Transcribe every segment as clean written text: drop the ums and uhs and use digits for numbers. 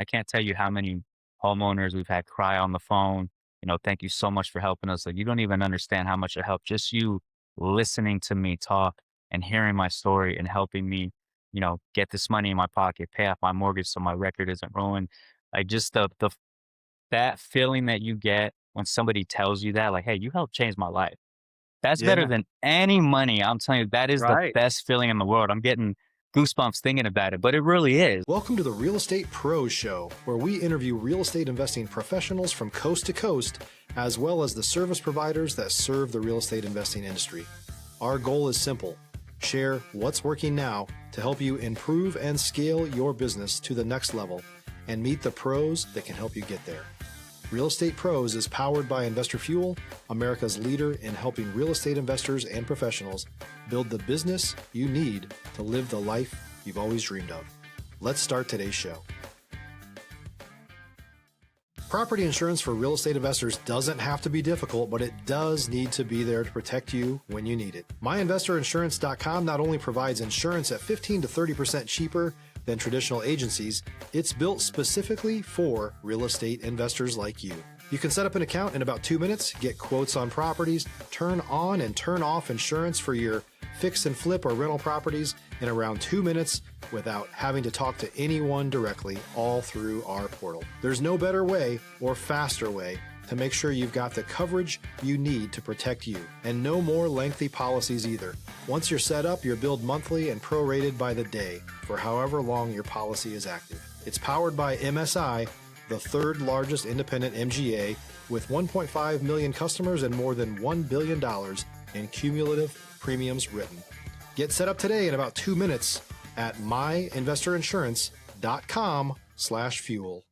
I can't tell you how many homeowners we've had cry on the phone, "Thank you so much for helping us." Like, you don't even understand how much it helped. Just you listening to me talk and hearing my story and helping me, get this money in my pocket, pay off my mortgage so my record isn't ruined. Like, just that feeling that you get when somebody tells you that, like, "Hey, you helped change my life." That's better Yeah, than any money. I'm telling you, that is the right. best feeling in the world. I'm getting goosebumps thinking about it, but it really is. Welcome to the Real Estate Pros Show, where we interview real estate investing professionals from coast to coast, as well as the service providers that serve the real estate investing industry. Our goal is simple: share what's working now to help you improve and scale your business to the next level and meet the pros that can help you get there. Real Estate Pros is powered by Investor Fuel, America's leader in helping real estate investors and professionals build the business you need to live the life you've always dreamed of. Let's start today's show. Property insurance for real estate investors doesn't have to be difficult, but it does need to be there to protect you when you need it. MyInvestorInsurance.com not only provides insurance at 15 to 30% cheaper than traditional agencies, it's built specifically for real estate investors like you. You can set up an account in about 2 minutes, get quotes on properties, turn on and turn off insurance for your fix and flip or rental properties in around 2 minutes without having to talk to anyone directly, all through our portal. There's no better way or faster way to make sure you've got the coverage you need to protect you, and no more lengthy policies either. Once you're set up, you're billed monthly and prorated by the day for however long your policy is active. It's powered by MSI, the third largest independent MGA, with 1.5 million customers and more than $1 billion in cumulative premiums written. Get set up today in about 2 minutes at myinvestorinsurance.com/fuel.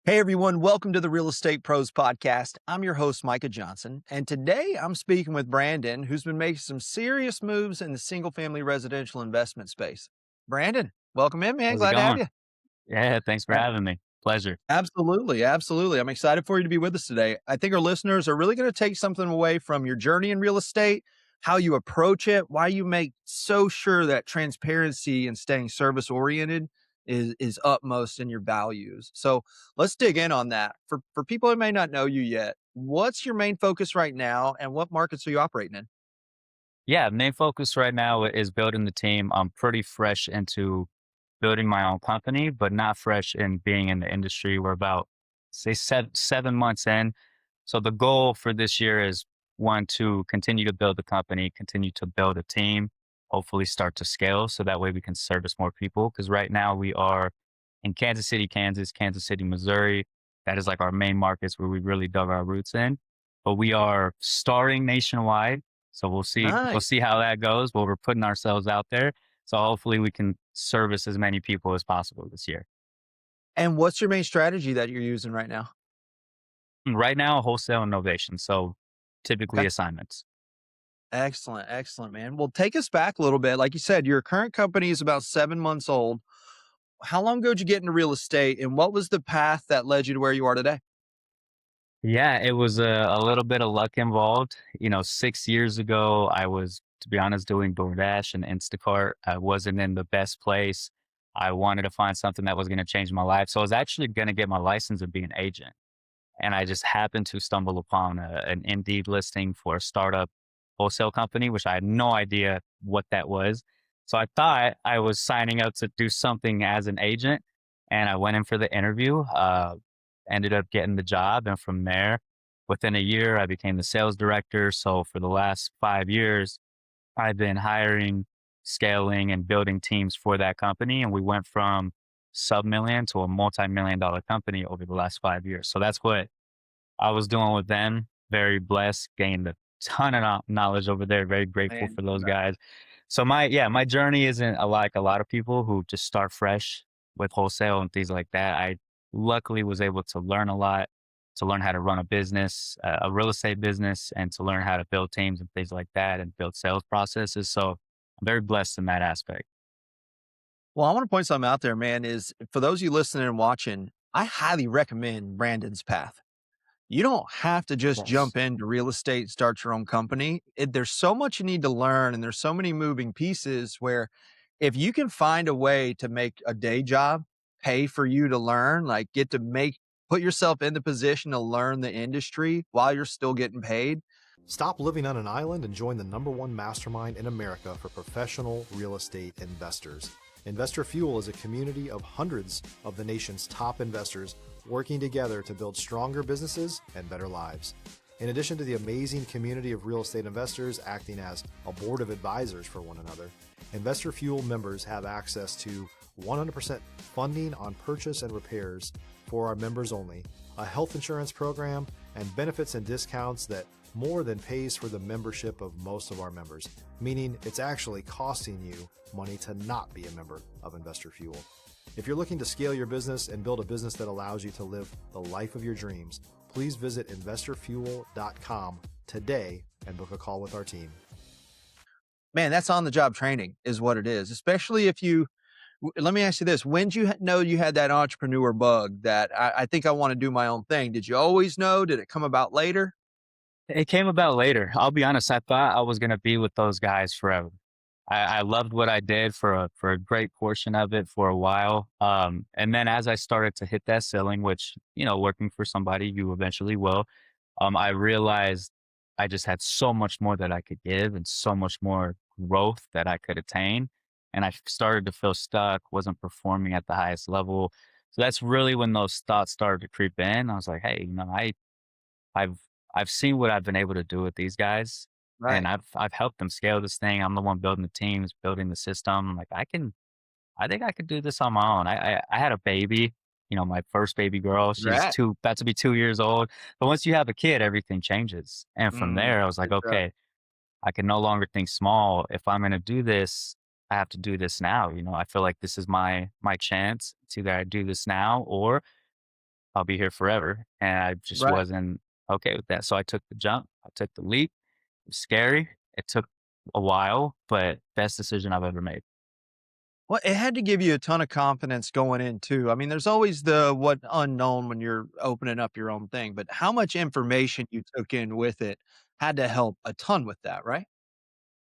Hey everyone, welcome to the Real Estate Pros Podcast. I'm your host, Micah Johnson, and today I'm speaking with Brandon, who's been making some serious moves in the single-family residential investment space. Brandon, welcome in, man. How's it Glad to have going? you. Yeah, thanks for Yeah, having me. Pleasure. absolutely, absolutely. I'm excited for you to be with us today. I think our listeners are really going to take something away from your journey in real estate, how you approach it, why you make so sure that transparency and staying service-oriented is utmost in your values. So let's dig in on that. For people who may not know you yet, what's your main focus right now and what markets are you operating in? Yeah, main focus right now is building the team. I'm pretty fresh into building my own company, but not fresh in being in the industry. We're about, say, 7 months in. So the goal for this year is one, to continue to build the company, continue to build a team, hopefully start to scale so that way we can service more people. Because right now we are in Kansas City, Kansas, Kansas City, Missouri. That is like our main markets where we really dug our roots in. But we are starting nationwide. So we'll see. We'll Nice. see how that goes. But we're putting ourselves out there. So hopefully we can service as many people as possible this year. And what's your main strategy that you're using right now? Right now, wholesale innovation. So typically Okay. assignments. Excellent. Excellent, man. Well, take us back a little bit. Like you said, your current company is about 7 months old. How long ago did you get into real estate and what was the path that led you to where you are today? Yeah, it was a little bit of luck involved. 6 years ago, I was, to be honest, doing DoorDash and Instacart. I wasn't in the best place. I wanted to find something that was going to change my life. So I was actually going to get my license and be an agent. And I just happened to stumble upon an Indeed listing for a startup wholesale company, which I had no idea what that was. So I thought I was signing up to do something as an agent. And I went in for the interview. Ended up getting the job. And from there, within a year, I became the sales director. So for the last 5 years, I've been hiring, scaling, and building teams for that company. And we went from sub-million to a multi-million dollar company over the last 5 years. So that's what I was doing with them. Very blessed, gained a ton of knowledge over there. Very grateful Man, for those guys. So my journey isn't like a lot of people who just start fresh with wholesale and things like that. I luckily was able to learn a lot, to learn how to run a business, a real estate business, and to learn how to build teams and things like that and build sales processes. So I'm very blessed in that aspect. well, I want to point something out there, man, is for those of you listening and watching, I highly recommend Brandon's path. You don't have to just Yes. jump into real estate, start your own company. There's so much you need to learn, and there's so many moving pieces where if you can find a way to make a day job pay for you to learn, like get to put yourself in the position to learn the industry while you're still getting paid. Stop living on an island and join the #1 mastermind in America for professional real estate investors. Investor Fuel is a community of hundreds of the nation's top investors working together to build stronger businesses and better lives. In addition to the amazing community of real estate investors acting as a board of advisors for one another, Investor Fuel members have access to 100% funding on purchase and repairs for our members only, a health insurance program, and benefits and discounts that more than pays for the membership of most of our members, meaning it's actually costing you money to not be a member of Investor Fuel. If you're looking to scale your business and build a business that allows you to live the life of your dreams, please visit investorfuel.com today and book a call with our team. Man, that's on the job training is what it is, especially if let me ask you this. When did you know you had that entrepreneur bug that I think I want to do my own thing? Did you always know? Did it come about later? It came about later. I'll be honest, I thought I was gonna be with those guys forever. I loved what I did for a great portion of it for a while. And then as I started to hit that ceiling, which, working for somebody, you eventually will, I realized I just had so much more that I could give and so much more growth that I could attain. And I started to feel stuck, wasn't performing at the highest level. So that's really when those thoughts started to creep in. I was like, hey, I've I've seen what I've been able to do with these guys, and Right. I've helped them scale this thing. I'm the one building the teams, building the system. Like I think I could do this on my own. I had a baby, my first baby girl. She's Congrats. about to be 2 years old. But once you have a kid, everything changes. And from Mm, there, I was like, it does. okay, I can no longer think small. If I'm gonna do this, I have to do this now. I feel like this is my chance. It's either I do this now or I'll be here forever. And I just Right. wasn't okay with that. So I took the jump. I took the leap. It was scary. It took a while, but best decision I've ever made. Well, it had to give you a ton of confidence going in too. I mean, there's always the what unknown when you're opening up your own thing, but how much information you took in with it had to help a ton with that, right?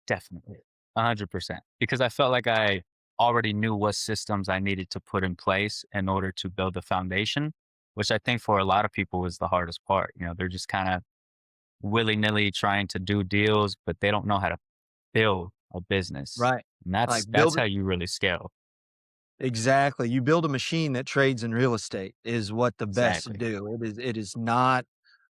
Definitely. 100%. Because I felt like I already knew what systems I needed to put in place in order to build the foundation, which I think for a lot of people is the hardest part. They're just kind of willy nilly trying to do deals, but they don't know how to build a business. Right. And that's Like that's build how you really scale. exactly. You build a machine that trades in real estate is what the best Exactly. do. It is not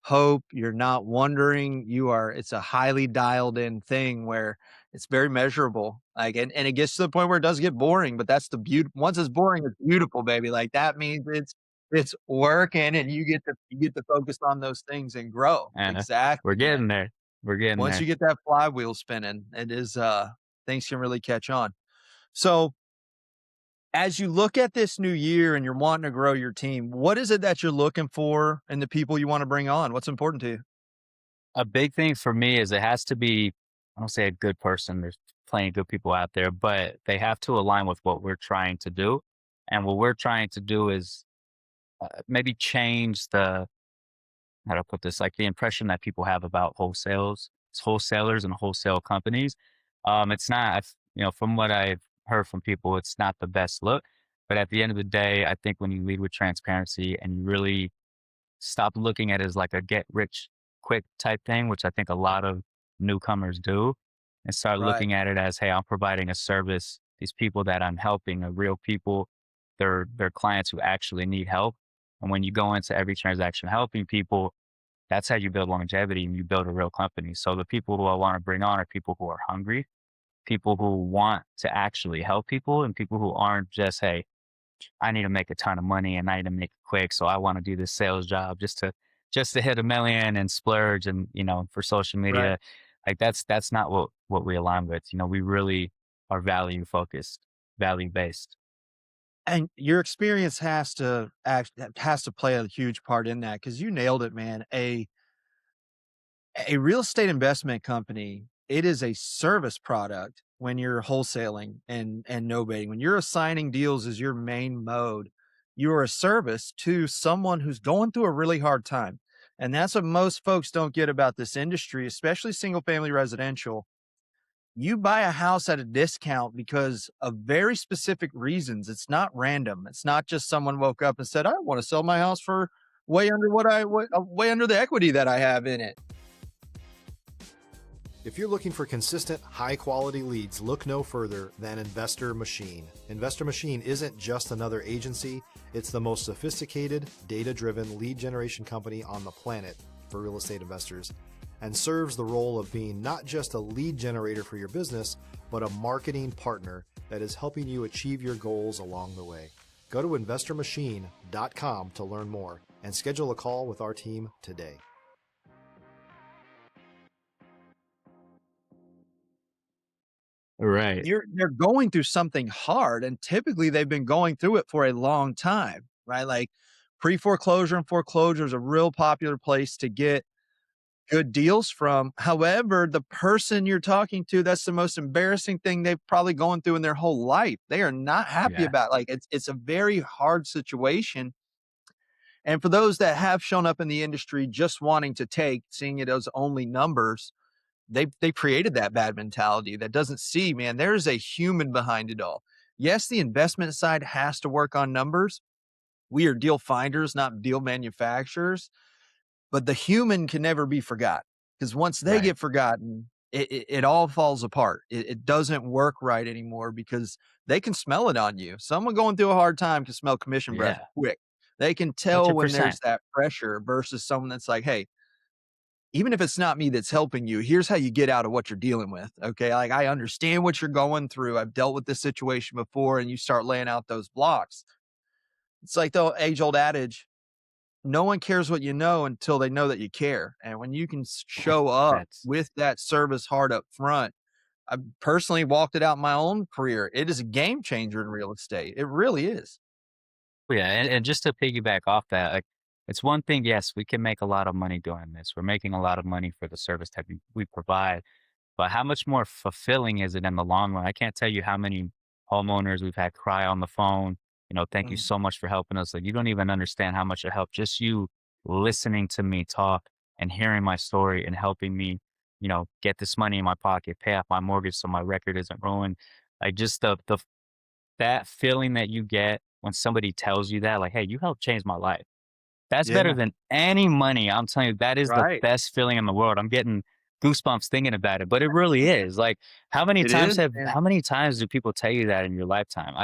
hope. You're not wondering. It's a highly dialed in thing where it's very measurable. Like and it gets to the point where it does get boring, but that's the beauty. Once it's boring, it's beautiful, baby. Like that means it's working and you get to focus on those things and grow. And we're Exactly, man. getting there. We're getting Once there. you get that flywheel spinning, it is things can really catch on. So as you look at this new year and you're wanting to grow your team, what is it that you're looking for in the people you want to bring on? What's important to you? A big thing for me is it has to be, I don't say a good person, there's plenty of good people out there, but they have to align with what we're trying to do. And what we're trying to do is maybe change how to put this, like the impression that people have about wholesalers and wholesale companies. It's not, from what I've heard from people, it's not the best look. But at the end of the day, I think when you lead with transparency and you really stop looking at it as like a get rich quick type thing, which I think a lot of newcomers do, and start Right, looking at it as, hey, I'm providing a service. These people that I'm helping are real people. They're clients who actually need help. And when you go into every transaction helping people, that's how you build longevity and you build a real company. So the people who I want to bring on are people who are hungry, people who want to actually help people, and people who aren't just, hey, I need to make a ton of money and I need to make it quick. So I want to do this sales job just to hit 1 million and splurge and for social right. media. Like that's not what we align with. We really are value focused, value based. And your experience has to play a huge part in that because you nailed it, man. A real estate investment company, it is a service product when you're wholesaling and novating. When you're assigning deals as your main mode, you are a service to someone who's going through a really hard time. And that's what most folks don't get about this industry, especially single family residential. You buy a house at a discount because of very specific reasons. It's not random. It's not just someone woke up and said, "I want to sell my house for way under the equity that I have in it." If you're looking for consistent, high-quality leads, look no further than Investor Machine. Investor Machine isn't just another agency, it's the most sophisticated, data-driven lead generation company on the planet for real estate investors, and serves the role of being not just a lead generator for your business, but a marketing partner that is helping you achieve your goals along the way. Go to investormachine.com to learn more and schedule a call with our team today. Right. They're going through something hard, and typically they've been going through it for a long time, right? Like pre-foreclosure and foreclosure is a real popular place to get good deals from. However, the person you're talking to, that's the most embarrassing thing they've probably gone through in their whole life. They are not happy Yeah. about, like, it's a very hard situation. And for those that have shown up in the industry just wanting to take, seeing it as only numbers, they created that bad mentality that doesn't see, man, there's a human behind it all. Yes, the investment side has to work on numbers. We are deal finders, not deal manufacturers, but the human can never be forgot, because once they Right. get forgotten, it all falls apart. It doesn't work right anymore because they can smell it on you. Someone going through a hard time can smell commission breath Yeah. quick. They can tell when 100%. there's that pressure versus someone that's like, hey, even if it's not me that's helping you, here's how you get out of what you're dealing with. Okay. Like, I understand what you're going through. I've dealt with this situation before, and you start laying out those blocks. It's like the age old adage, no one cares what you know until they know that you care. And when you can show up That's with that service hard up front, I personally walked it out in my own career. It is a game changer in real estate. It really is. yeah, and just to piggyback off that, like, it's one thing, yes, we can make a lot of money doing this. We're making a lot of money for the service that we provide, but how much more fulfilling is it in the long run? I can't tell you how many homeowners we've had cry on the phone, "Thank you Mm, so much for helping us." Like, you don't even understand how much it helped. Just you listening to me talk and hearing my story and helping me, get this money in my pocket, pay off my mortgage so my record isn't ruined. Like, just the that feeling that you get when somebody tells you that, like, "Hey, you helped change my life." That's better yeah. than any money. I'm telling you, that is the Right. best feeling in the world. I'm getting goosebumps thinking about it, but it really is. Like, It is. how many times do people tell you that in your lifetime?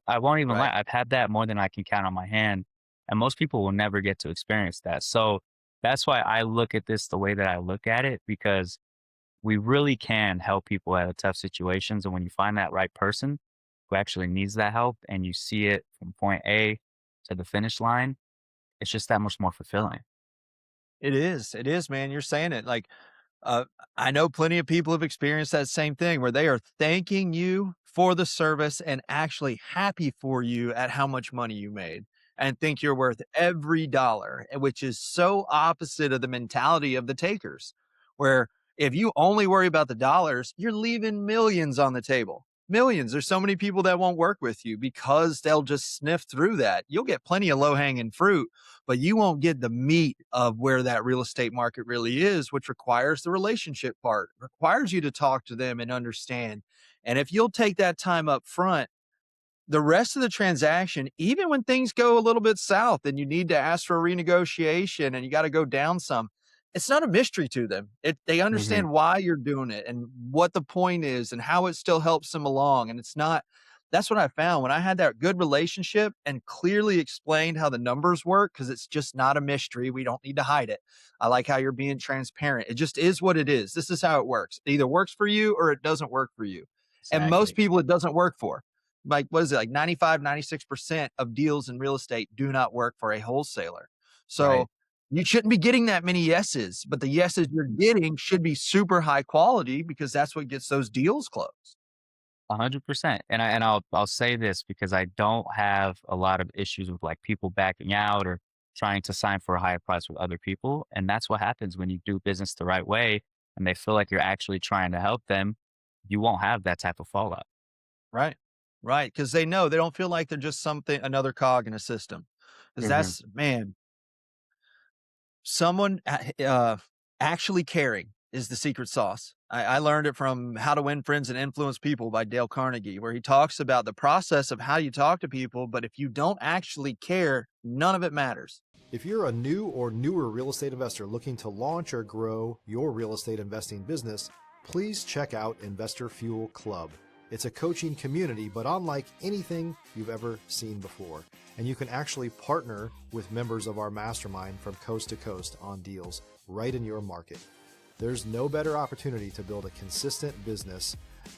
I won't even lie. Right. I've had that more than I can count on my hand, and most people will never get to experience that. So that's why I look at this the way that I look at it, because we really can help people out of tough situations. And when you find that right person who actually needs that help and you see it from point A to the finish line, it's just that much more fulfilling. It is. It is, man. You're saying it. Like, Uh, I know plenty of people have experienced that same thing where they are thanking you for the service and actually happy for you at how much money you made and think you're worth every dollar, which is so opposite of the mentality of the takers. Where if you only worry about the dollars, you're leaving millions on the table. Millions. There's so many people that won't work with you because they'll just sniff through that. You'll get plenty of low hanging fruit, but you won't get the meat of where that real estate market really is, which requires the relationship part, requires you to talk to them and understand. And if you'll take that time up front, the rest of the transaction, even when things go a little bit south and you need to ask for a renegotiation and you got to go down some, it's not a mystery to them. They Mhm. understand why you're doing it and what the point is and how it still helps them along. And it's not, that's what I found when I had that good relationship and clearly explained how the numbers work, because it's just not a mystery. We don't need to hide it. I like how you're being transparent. It just is what it is. This is how it works. It either works for you or it doesn't work for you. And most Exactly. people, it doesn't work for. Like, what is it? Like 95, 96% of deals in real estate do not work for a wholesaler. So Right. you shouldn't be getting that many yeses, but the yeses you're getting should be super high quality because that's what gets those deals closed. 100%. I'll say this because I don't have a lot of issues with, like, people backing out or trying to sign for a higher price with other people, and that's what happens when you do business the right way and they feel like you're actually trying to help them. You won't have that type of fallout. Right. Right. Because they know they don't feel like they're just something, another cog in a system. Because Mhm. that's, man, someone actually caring. is the secret sauce. I learned it from How to Win Friends and Influence People by Dale Carnegie, where he talks about the process of how you talk to people. But if you don't actually care, none of it matters. If you're a new or newer real estate investor looking to launch or grow your real estate investing business, please check out Investor Fuel Club. It's a coaching community, but unlike anything you've ever seen before. And you can actually partner with members of our mastermind from coast to coast on deals right in your market. There's no better opportunity to build a consistent business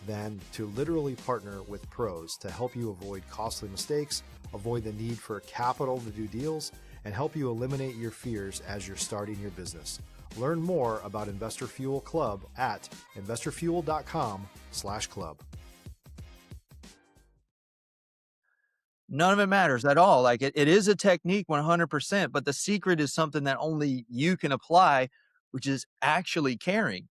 than to literally partner with pros to help you avoid costly mistakes, avoid the need for capital to do deals, and help you eliminate your fears as you're starting your business. Learn more about Investor Fuel Club at investorfuel.com/club. None of it matters at all. Like it is a technique 100%, but the secret is something that only you can apply, which is actually caring.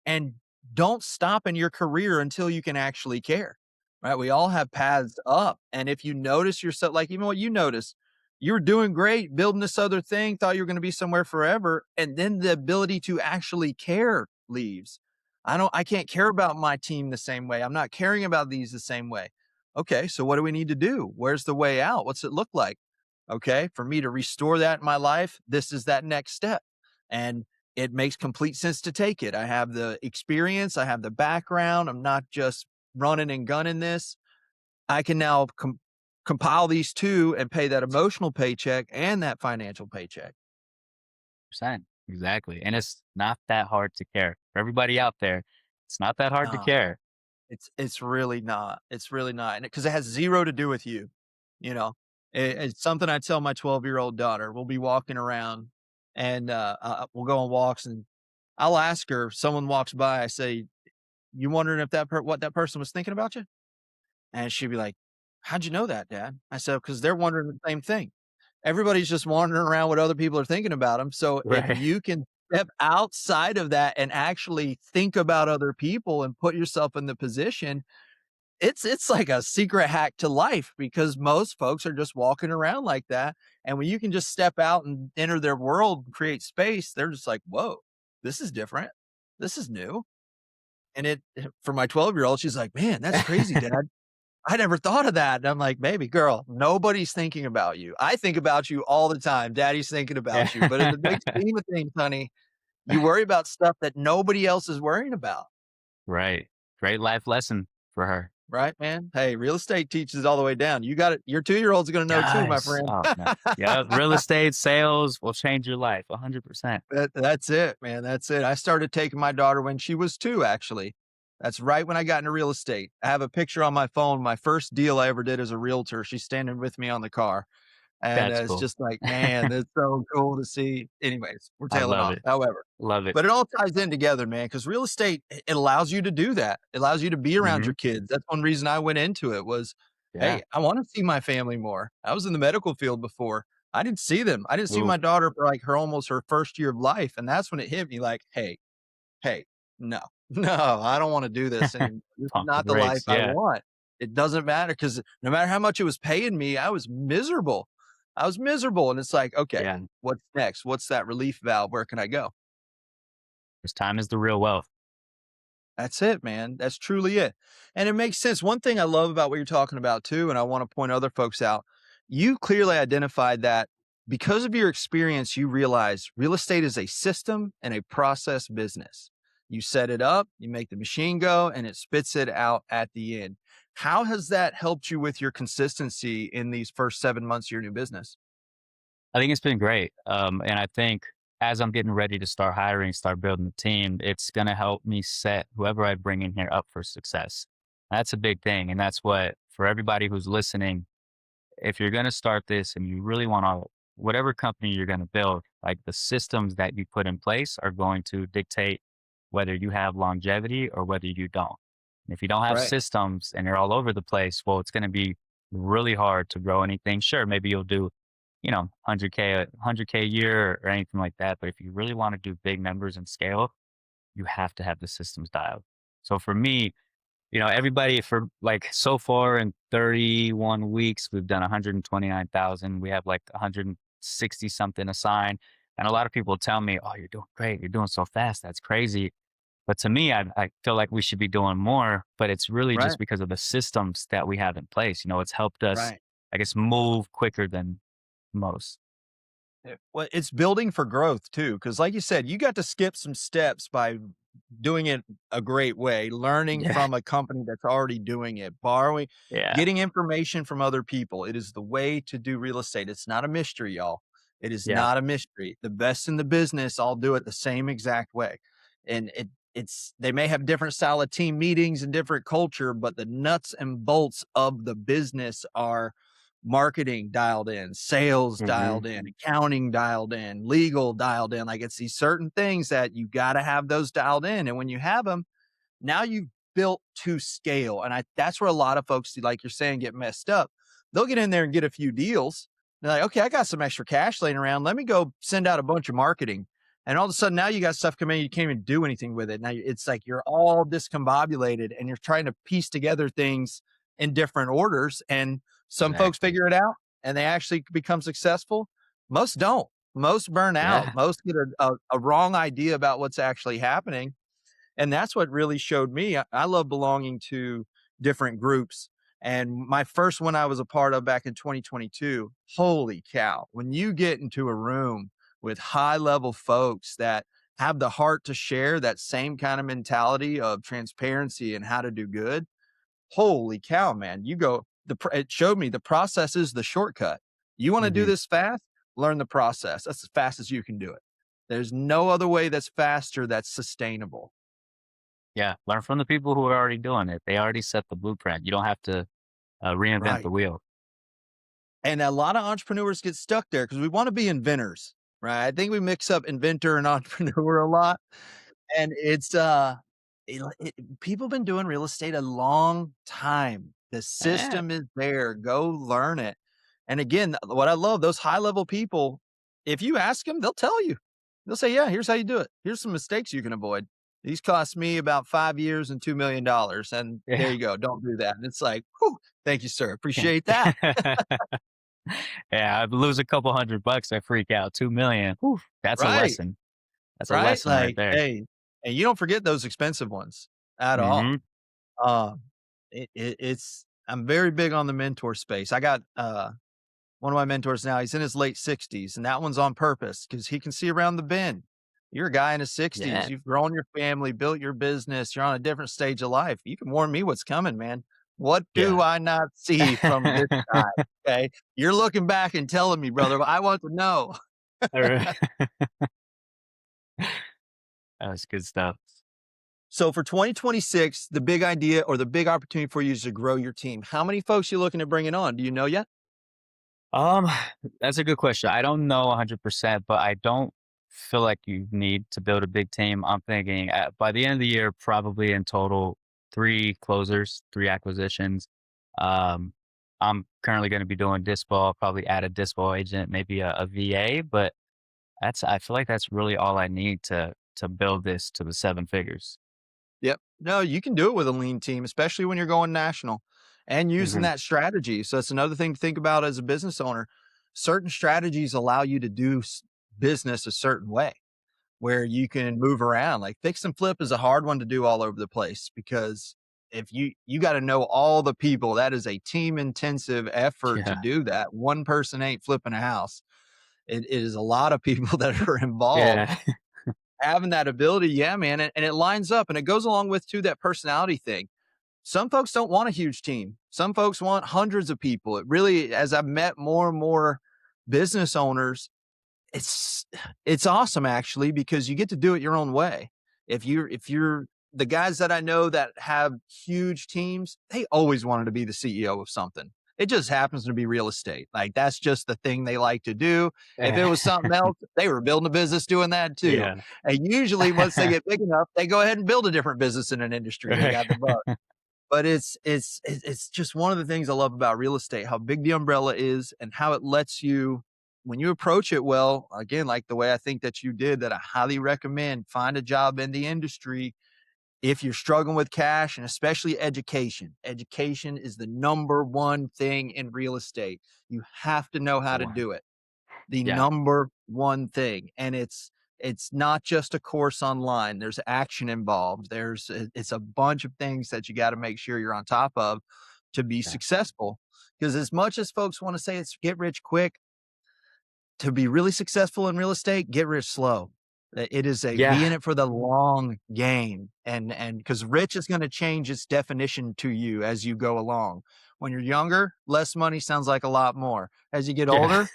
And don't stop in your career until you can actually care, right? We all have paths up. And if you notice yourself, like even what you notice, you were doing great, building this other thing, thought you were going to be somewhere forever. And then the ability to actually care leaves. I can't care about my team the same way. I'm not caring about these the same way. Okay, so what do we need to do? Where's the way out? What's it look like? Okay, for me to restore that in my life, this is that next step. And it makes complete sense to take it. I have the experience, I have the background. I'm not just running and gunning this. I can now compile these two and pay that emotional paycheck and that financial paycheck. Percent. Exactly. And it's not that hard to care. For everybody out there, it's not that hard to No, care. it's really not. It's really not. And because it has zero to do with you, you know. It's something I tell my 12-year-old daughter. We'll be walking around and we'll go on walks and I'll ask her, if someone walks by, I say, you wondering if what that person was thinking about you? And she'd be like, how'd you know that, Dad? I said, because they're wondering the same thing. Everybody's just wandering around what other people are thinking about them. So if Right. you can step outside of that and actually think about other people and put yourself in the position, it's like a secret hack to life because most folks are just walking around like that. And when you can just step out and enter their world and create space, they're just like, whoa, this is different. This is new. And for my 12-year-old, she's like, man, that's crazy, Dad. I never thought of that. And I'm like, baby girl, nobody's thinking about you. I think about you all the time. Daddy's thinking about you. But in the big scheme of things, honey, you worry about stuff that nobody else is worrying about. Right. Great life lesson for her. Right, man? Hey, real estate teaches it all the way down. You got it. Your 2-year-old's going to know too, my Yes. friend. Oh, man. Yeah. Real estate sales will change your life 100%. That's it, man. That's it. I started taking my daughter when she was 2, actually. That's right when I got into real estate. I have a picture on my phone. My first deal I ever did as a realtor. She's standing with me on the car. And That's it's cool. just like, man, it's so cool to see. Anyways, we're I tailing love off. it. However, Love it. but it all ties in together, man, because real estate, it allows you to do that. It allows you to be around Hmm. your kids. That's one reason I went into it was, Yeah. hey, I want to see my family more. I was in the medical field before. I didn't see them. I didn't see Ooh. my daughter for like almost her first year of life. And that's when it hit me like, hey, no, no, I don't want to do this anymore. This is Pump the not the life brakes. I Yeah. want. It doesn't matter because no matter how much it was paying me, I was miserable. I was miserable. And it's like, okay, Yeah. what's next? What's that relief valve? Where can I go? Because time is the real wealth. That's it, man. That's truly it. And it makes sense. One thing I love about what you're talking about too, and I want to point other folks out, you clearly identified that because of your experience, you realize real estate is a system and a process business. You set it up, you make the machine go, and it spits it out at the end. How has that helped you with your consistency in these first 7 months of your new business? I think it's been great. And I think as I'm getting ready to start hiring, start building a team, it's going to help me set whoever I bring in here up for success. That's a big thing. And that's what, for everybody who's listening, if you're going to start this and you really want to, whatever company you're going to build, like the systems that you put in place are going to dictate whether you have longevity or whether you don't. And if you don't have Right. systems and you're all over the place, well, it's going to be really hard to grow anything. Sure, maybe you'll do, 100K a year or anything like that. But if you really want to do big numbers and scale, you have to have the systems dialed. So for me, everybody for like so far in 31 weeks, we've done 129,000. We have like 160 something assigned. And a lot of people tell me, oh, you're doing great. You're doing so fast. That's crazy. But to me, I feel like we should be doing more, but it's really Right, just because of the systems that we have in place. It's helped us, right. I guess, move quicker than most. Well, it's building for growth too, because like you said, you got to skip some steps by doing it a great way, learning Yeah. from a company that's already doing it, borrowing, Yeah. getting information from other people. It is the way to do real estate. It's not a mystery, y'all. It is Yeah. not a mystery. The best in the business all do it the same exact way. And it's they may have different style of team meetings and different culture, but the nuts and bolts of the business are marketing dialed in, sales Hmm. dialed in, accounting dialed in, legal dialed in. Like it's these certain things that you got to have those dialed in. And when you have them, now you've built to scale. And that's where a lot of folks, like you're saying, get messed up. They'll get in there and get a few deals. They're like, okay, I got some extra cash laying around. Let me go send out a bunch of marketing. And all of a sudden now you got stuff coming in, you can't even do anything with it. Now it's like you're all discombobulated and you're trying to piece together things in different orders. And some folks Exactly. figure it out and they actually become successful. Most don't. Most burn out. Yeah. Most get a wrong idea about what's actually happening, and that's what really showed me. I love belonging to different groups. And my first one I was a part of back in 2022, holy cow, when you get into a room with high level folks that have the heart to share that same kind of mentality of transparency and how to do good, holy cow, man, it showed me the process is the shortcut. You want to do Hmm. this fast? Learn the process. That's as fast as you can do it. There's no other way that's faster, that's sustainable. Yeah. Learn from the people who are already doing it. They already set the blueprint. You don't have to reinvent the Right. wheel. And a lot of entrepreneurs get stuck there because we want to be inventors, right? I think we mix up inventor and entrepreneur a lot. And people been doing real estate a long time. The Yeah. system is there. Go learn it. And again, what I love, those high level people, if you ask them, they'll tell you. They'll say, yeah, here's how you do it. Here's some mistakes you can avoid. These cost me about 5 years and $2 million. And there Yeah. you go. Don't do that. And it's like, whew, thank you, sir. Appreciate that. Yeah, I lose a couple $100, I freak out. 2,000,000. Whew, that's a Right. lesson. That's a Right? lesson right Like, there. hey, and you don't forget those expensive ones at all. Mhm. Um, it's I'm very big on the mentor space. I got, one of my mentors now, he's in his late 60s, and that one's on purpose because he can see around the bend. You're a guy in his 60s, Yeah. you've grown your family, built your business, you're on a different stage of life. You can warn me what's coming, man. What do Yeah. I not see from this side? Okay. You're looking back and telling me, brother, but I want to know. Alright. That's good stuff. So for 2026, the big idea or the big opportunity for you is to grow your team. How many folks you looking at bringing on? Do you know yet? Um, that's a good question. I don't know 100%, but I don't feel like you need to build a big team. I'm thinking by the end of the year, probably in total, 3 closers, 3 acquisitions. Um, I'm currently gonna be doing dispo, probably add a dispo agent, maybe a VA, but I feel like that's really all I need to build this to the 7 figures. Yep. No, you can do it with a lean team, especially when you're going national and using Mhm. that strategy. So that's another thing to think about as a business owner. Certain strategies allow you to do business a certain way where you can move around. Like fix and flip is a hard one to do all over the place because if you got to know all the people, that is a team intensive effort to Yeah. do that. One person ain't flipping a house. It is a lot of people that are involved. Yeah. Having that ability, yeah, man, and it lines up, and it goes along with too that personality thing. Some folks don't want a huge team. Some folks want hundreds of people. It really, as I've met more and more business owners, it's it's awesome actually because you get to do it your own way. If you're the guys that I know that have huge teams, they always wanted to be the CEO of something. It just happens to be real estate. Like that's just the thing they like to do. If it was something else, they were building a business doing that too. Yeah. And usually once they get big enough, they go ahead and build a different business in an industry. They got the bug. But it's just one of the things I love about real estate, how big the umbrella is and how it lets you when you approach it well, again, like the way I think that you did, that I highly recommend, find a job in the industry if you're struggling with cash and especially education. Education is the number one thing in real estate. You have to know how to Sure. do it. The Yeah. number one thing. And it's It's not just a course online. There's action involved. It's a bunch of things that you got to make sure you're on top of to be Yeah. successful. Because as much as folks want to say it's get rich quick, to be really successful in real estate, get rich slow. It is a be Yeah. in it for the long game. And because rich is going to change its definition to you as you go along. When you're younger, less money sounds like a lot more. As you get Yeah. older,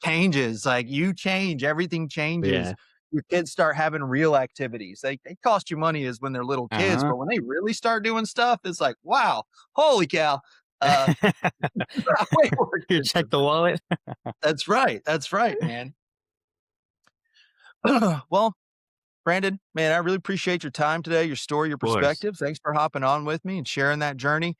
changes, like you change, everything changes. Yeah. Your kids start having real activities. They cost you money is when they're little kids, Uh-huh. but when they really start doing stuff, it's like, wow, holy cow. Uh, way more You check expensive. the wallet? That's right. That's right, man. Well, Brandon, man, I really appreciate your time today, your story, your Of course. perspective. Thanks for hopping on with me and sharing that journey.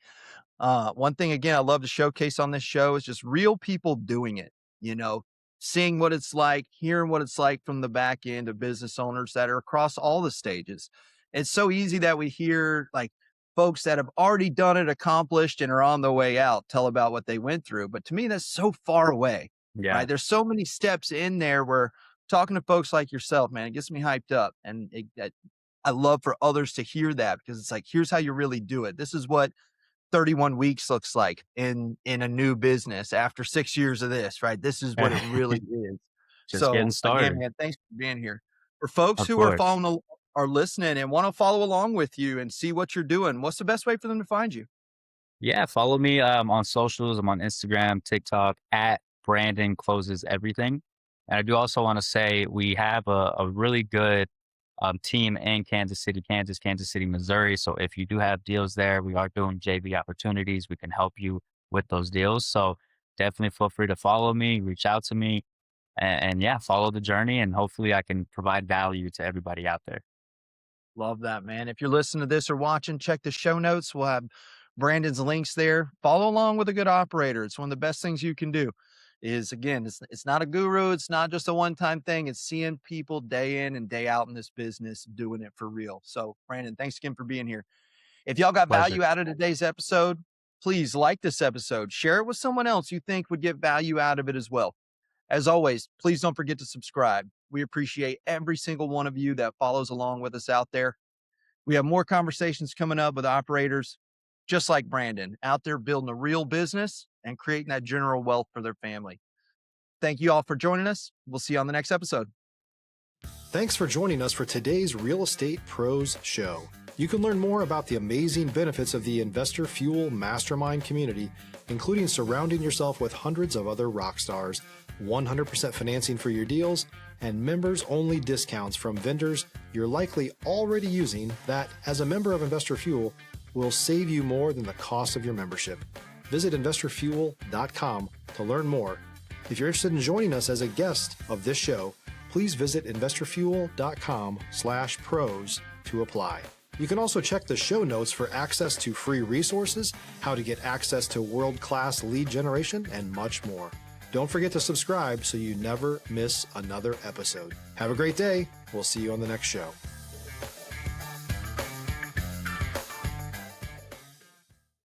One thing again I love to showcase on this show is just real people doing it, you know, seeing what it's like, hearing what it's like from the back end of business owners that are across all the stages. It's so easy that we hear like folks that have already done it, accomplished, and are on the way out tell about what they went through. But to me, that's so far away, Yeah. right? There's so many steps in there where talking to folks like yourself, man, it gets me hyped up. And I love for others to hear that because it's like, here's how you really do it. This is what 31 weeks looks like in a new business after 6 years of this, right? This is what it really is. Just getting So again, started. man, thanks for being here. For folks Of who are course. are listening and want to follow along with you and see what you're doing, what's the best way for them to find you? Yeah, follow me on socials. I'm on Instagram, TikTok at Brandon Closes Everything. And I do also want to say we have a really good team in Kansas City, Kansas City, Missouri. So if you do have deals there, we are doing JV opportunities. We can help you with those deals. So definitely feel free to follow me, reach out to me, and yeah, follow the journey. And hopefully I can provide value to everybody out there. Love that, man. If you're listening to this or watching, check the show notes. We'll have Brandon's links there. Follow along with a good operator. It's one of the best things you can do. Is again, it's not a guru. It's not just a one-time thing. It's seeing people day in and day out in this business doing it for real. So, Brandon, thanks again for being here. If y'all got Pleasure. value out of today's episode, please like this episode. Share it with someone else you think would get value out of it as well. As always, please don't forget to subscribe. We appreciate every single one of you that follows along with us out there. We have more conversations coming up with operators just like Brandon out there building a real business and creating that general wealth for their family. Thank you all for joining us. We'll see you on the next episode. Thanks for joining us for today's Real Estate Pros Show. You can learn more about the amazing benefits of the Investor Fuel Mastermind community, including surrounding yourself with hundreds of other rock stars, 100% financing for your deals, and members-only discounts from vendors you're likely already using that, as a member of Investor Fuel, will save you more than the cost of your membership. Visit investorfuel.com to learn more. If you're interested in joining us as a guest of this show, please visit investorfuel.com/pros to apply. You can also check the show notes for access to free resources, how to get access to world-class lead generation, and much more. Don't forget to subscribe so you never miss another episode. Have a great day. We'll see you on the next show.